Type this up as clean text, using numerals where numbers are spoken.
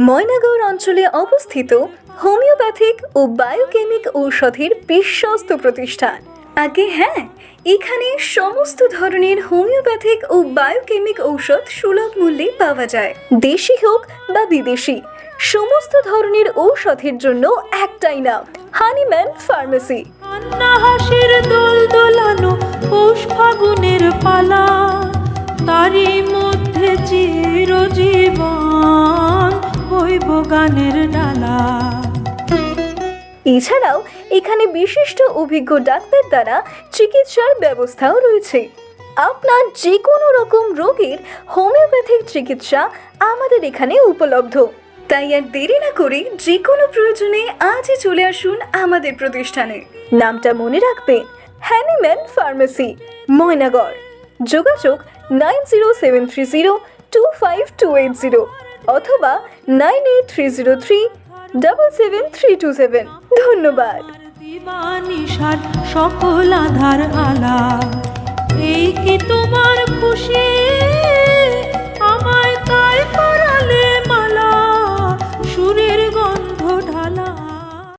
ময়নাগড় অঞ্চলে অবস্থিত হোমিওপ্যাথিক ও বায়োকেমিক ঔষধের বিশ্বস্ত প্রতিষ্ঠান। আগে হ্যাঁ, এখানে সমস্ত ধরনের হোমিওপ্যাথিক ও বায়োকেমিক ঔষধ সুলভ মূল্যে পাওয়া যায়। দেশি হোক বা বিদেশি, সমস্ত ধরনের ঔষধের জন্য একটাই নাম, হানিম্যান ফার্মেসি। হাসির দোল দোলানো পৌষ ফাগুনের পালা, তারই মধ্যে চিরজীবন বইব গানের ডালা। এছাড়াও এখানে বিশিষ্ট অভিজ্ঞ ডাক্তার দ্বারা চিকিৎসার ব্যবস্থাও রয়েছে। আপনার যে কোনো রকম রোগের হোমিওপ্যাথিক চিকিৎসা আমাদের এখানে উপলব্ধ। তাই আর দেরি না করে যে কোনো প্রয়োজনে আজই চলে আসুন আমাদের প্রতিষ্ঠানে। নামটা মনে রাখবেন, হানিম্যান ফার্মেসি, ময়নাগড়। যোগাযোগ 9073025280 অথবা 9830377327। ধন্যবাদ। দিবানিশার সকল আধার আলা।